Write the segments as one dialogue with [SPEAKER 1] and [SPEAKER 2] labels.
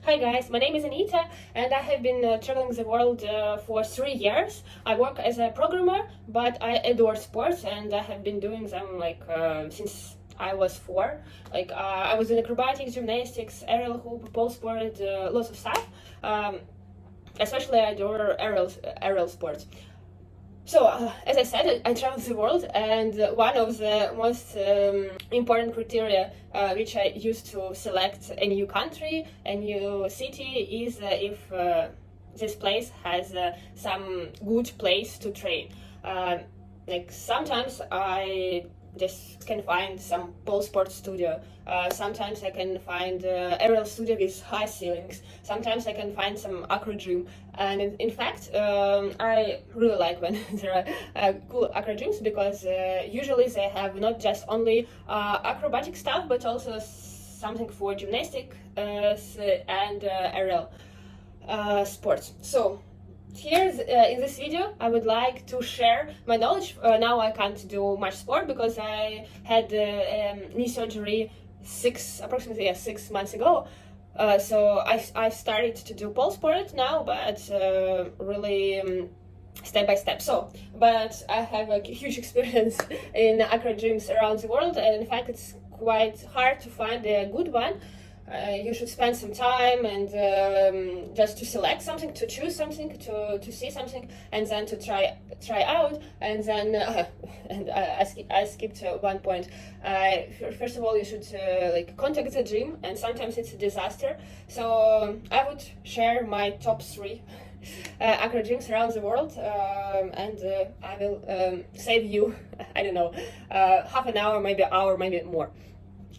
[SPEAKER 1] Hi guys, my name is Anita and I have been traveling the world for 3 years. I work as a programmer, but I adore sports and I have been doing them since I was 4. I was in acrobatics, gymnastics, aerial hoop, pole sport, lots of stuff. Especially I adore aerial sports. So, as I said, I traveled the world, and one of the most important criteria which I use to select a new country, a new city, is if this place has some good place to train. Sometimes I just can find some pole sports studio. Sometimes I can find aerial studio with high ceilings. Sometimes I can find some AcroGym. And in fact, I really like when there are cool AcroGyms because usually they have not just only acrobatic stuff, but also something for gymnastics and aerial sports. So here in this video I would like to share my knowledge. Now I can't do much sport because I had knee surgery approximately 6 months ago. So I started to do pole sport now, but really step by step. But I have a huge experience in AcroGyms around the world, and in fact it's quite hard to find a good one. You should spend some time and just to select something, to choose something, to see something, and then to try out. And then and I skipped one point. First of all, you should contact the gym, and sometimes it's a disaster. So I would share my top 3 AcroGyms around the world, and I will save you I don't know, half an hour, maybe an hour, maybe more.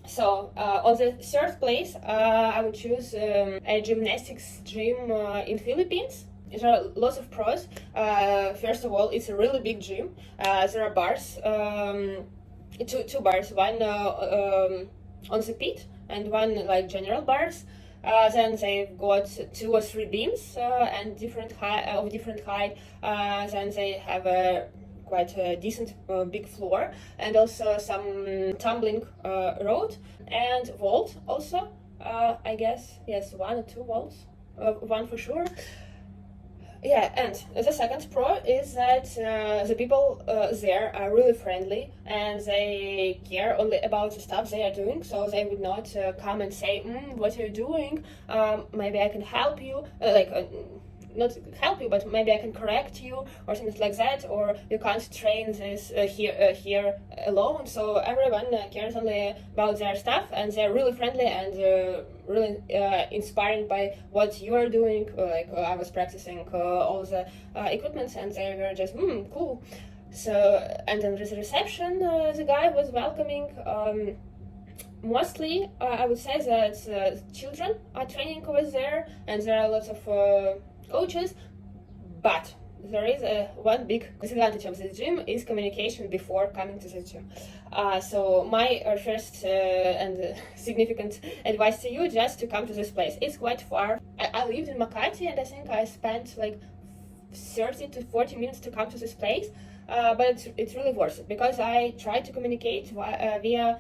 [SPEAKER 1] So on the 3rd place, I would choose a gymnastics gym in Philippines. There are lots of pros. First of all, it's a really big gym. There are bars, two bars, one on the pit and one general bars. Then they've got 2 or 3 beams and different height. Then they have quite a decent big floor, and also some tumbling road and vault also. I guess, yes, 1 or 2 vaults, one for sure. Yeah, and the 2nd pro is that the people there are really friendly and they care only about the stuff they are doing, so they would not come and say, what are you doing? Maybe I can help you, not help you, but maybe I can correct you or things like that, or you can't train this here alone. So everyone cares only about their stuff, and they're really friendly and really inspiring by what you are doing. I was practicing all the equipment, and they were just cool. So, and then with the reception, the guy was welcoming. Mostly, I would say that children are training over there, and there are lots of coaches, but there is one big disadvantage of this gym is communication before coming to the gym. So my first and significant advice to you, just to come to this place. It's quite far. I lived in Makati, and I think I spent 30 to 40 minutes to come to this place, but it's really worth it because I tried to communicate via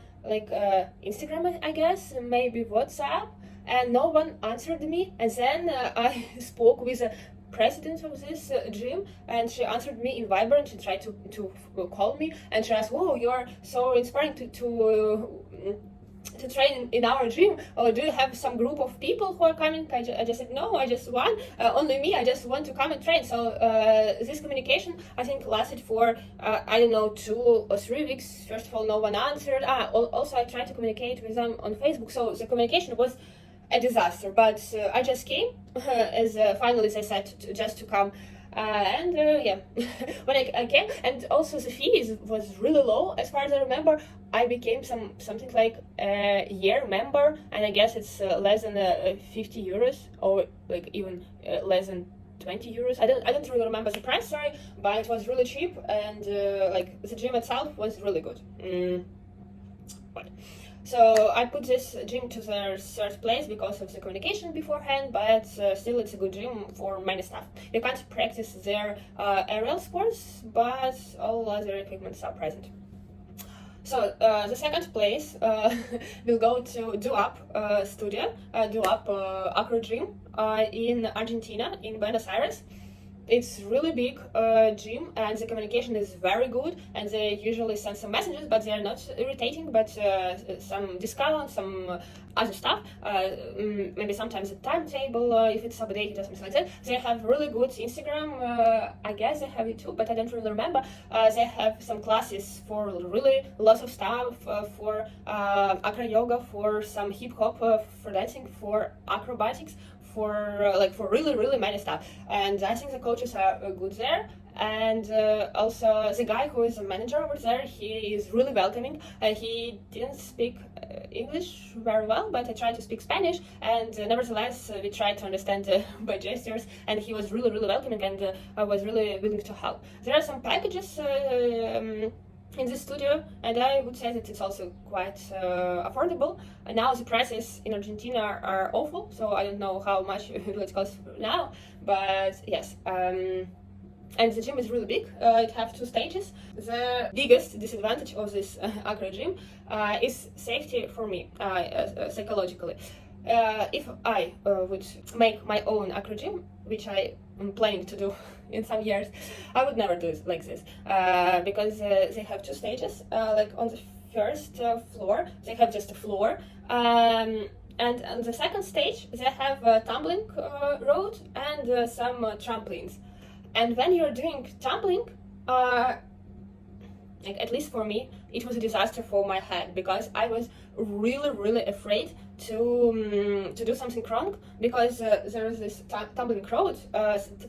[SPEAKER 1] Instagram, I guess, maybe WhatsApp, and no one answered me. And then I spoke with the president of this gym, and she answered me in Viber, and she tried to call me, and she asked, "Whoa, you're so inspiring to train in our gym. Or do you have some group of people who are coming?" I just said, "No, I just one, only me. I just want to come and train." So this communication, I think, lasted for I don't know, 2 or 3 weeks. First of all, no one answered. Also I tried to communicate with them on Facebook, so the communication was a disaster. But I just came as finally they said just to come. Yeah, when I came, and also the fee was really low as far as I remember. I became something like a year member, and I guess it's less than 50 euros, or even less than 20 euros. I don't really remember the price, sorry, but it was really cheap, and the gym itself was really good. So I put this gym to the 3rd place because of the communication beforehand, but still it's a good gym for many stuff. You can't practice their aerial sports, but all other equipments are present. So the second place will go to studio, AcroGym in Argentina, in Buenos Aires. It's really big gym, and the communication is very good, and they usually send some messages, but they are not irritating, but some discounts, some other stuff, maybe sometimes a timetable if it's updated or something like that. They have really good Instagram, I guess they have it too, but I don't really remember. They have some classes for really lots of stuff, for acro yoga, for some hip hop, for dancing, for acrobatics, for really many stuff, and I think the coaches are good there. And also the guy who is a manager over there, he is really welcoming. He didn't speak English very well, but I tried to speak Spanish, and nevertheless we tried to understand by gestures, and he was really welcoming, and was really willing to help. There are some packages in the studio, and I would say that it's also quite affordable. And now the prices in Argentina are awful, so I don't know how much it costs now, but yes. And the gym is really big. It has 2 stages. The biggest disadvantage of this acro gym is safety for me, psychologically. If I would make my own acro gym, which I am planning to do in some years, I would never do it like this, because they have 2 stages. Like on the first floor, they have just a floor, and on the second stage, they have a tumbling road and some trampolines. And when you're doing tumbling, like, at least for me, it was a disaster for my head, because I was really afraid to do something wrong, because there is this tumbling road,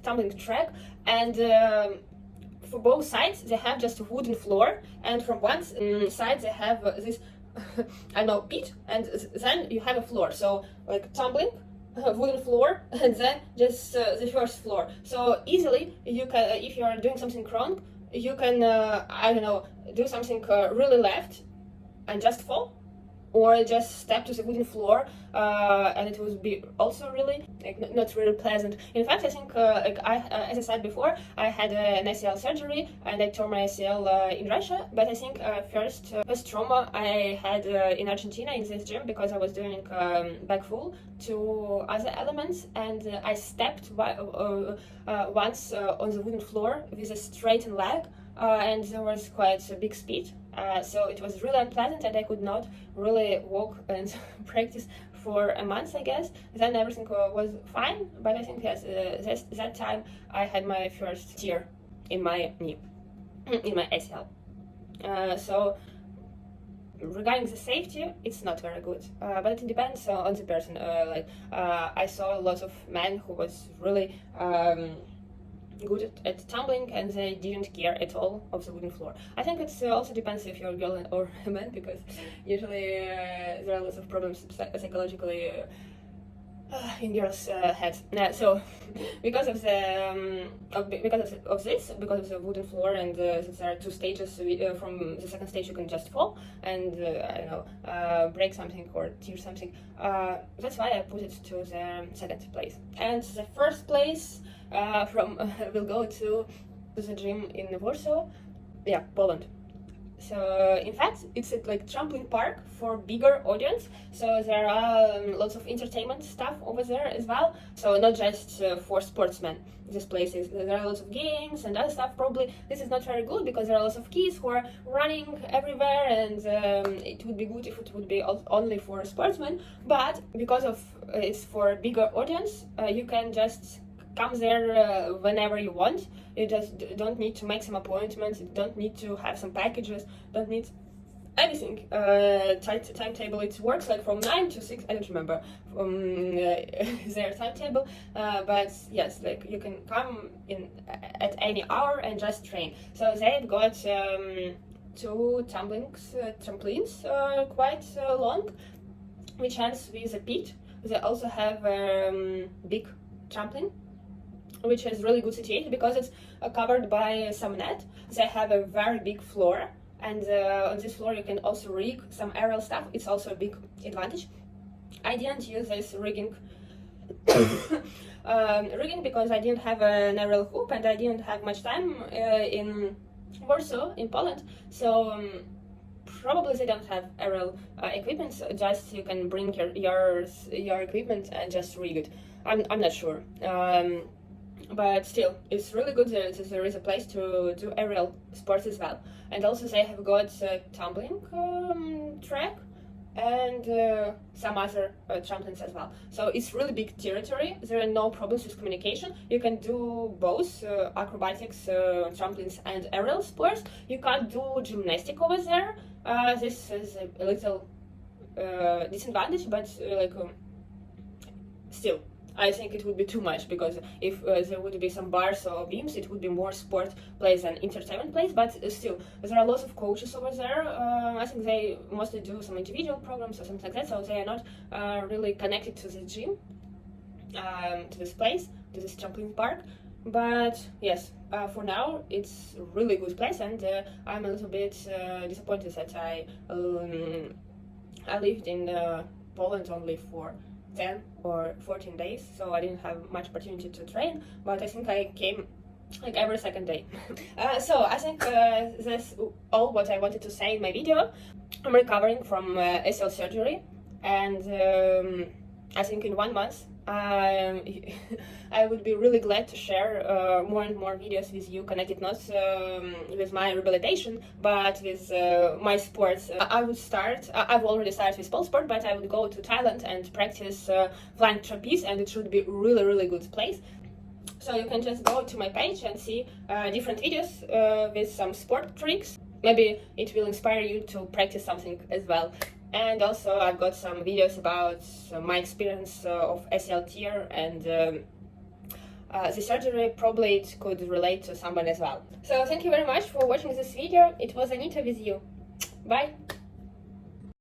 [SPEAKER 1] tumbling track, and for both sides they have just a wooden floor, and from one side they have this I don't know, pit, and then you have a floor. So like tumbling, wooden floor, and then just the first floor. So easily you can, if you are doing something wrong, you can I don't know, do something really left and just fall, or just step to the wooden floor, and it would be also really like not really pleasant. In fact, I think like as I said before, I had an ACL surgery and I tore my ACL in Russia, but I think first trauma I had in Argentina in this gym, because I was doing back full to other elements, and I stepped once on the wooden floor with a straightened leg, and there was quite a big speed. So it was really unpleasant, and I could not really walk and practice for a month, I guess. Then everything was fine, but I think yes, that time I had my first tear in my knee, in my ACL. So regarding the safety, it's not very good, but it depends on the person. I saw a lot of men who was really good at tumbling, and they didn't care at all of the wooden floor. I think it also depends if you're a girl or a man, because usually there are lots of problems psychologically in girls' heads. So because of the because of the wooden floor, and since there are 2 stages, from the second stage you can just fall and I don't know, break something or tear something. That's why I put it to the second place. And the first place will go to the gym in Warsaw, yeah, Poland. So in fact, it's a like trampoline park for bigger audience. So there are lots of entertainment stuff over there as well. So not just for sportsmen. This place is, there are lots of games and other stuff. Probably this is not very good, because there are lots of kids who are running everywhere, and it would be good if it would be only for sportsmen. But because of it's for a bigger audience, you can just come there whenever you want. You just don't need to make some appointments, you don't need to have some packages, don't need anything. Timetable, it works like from 9 to 6, I don't remember their timetable, but yes, like you can come in at any hour and just train. So they've got 2 trampolines, quite long, which ends with a pit. They also have big trampoline, which is really good situation because it's covered by some net. They have a very big floor, and on this floor you can also rig some aerial stuff. It's also a big advantage. I didn't use this rigging because I didn't have an aerial hoop, and I didn't have much time in Warsaw, in Poland. So probably they don't have aerial equipment, so just you can bring your equipment and just rig it. I'm not sure. But still, it's really good that there is a place to do aerial sports as well. And also they have got a tumbling track and some other trampolines as well. So it's really big territory. There are no problems with communication. You can do both acrobatics, trampolines and aerial sports. You can't do gymnastic over there. This is a little disadvantage, but still, I think it would be too much, because if there would be some bars or beams, it would be more sport place than entertainment place. But still, there are lots of coaches over there. I think they mostly do some individual programs or something like that, so they are not really connected to the gym, to this place, to this trampoline park. But yes, for now it's a really good place, and I'm a little bit disappointed that I lived in Poland only for 10 or 14 days, so I didn't have much opportunity to train, but I think I came like every second day. So I think that's all what I wanted to say in my video. I'm recovering from ACL surgery, and I think in 1 month I would be really glad to share more and more videos with you connected not with my rehabilitation, but with my sports. I would start, I've already started with pole sport, but I would go to Thailand and practice flying trapeze, and it should be really good place. So you can just go to my page and see different videos with some sport tricks. Maybe it will inspire you to practice something as well. And also I've got some videos about my experience of ACL tear and the surgery. Probably it could relate to someone as well. So thank you very much for watching this video. It was Anita with you. Bye!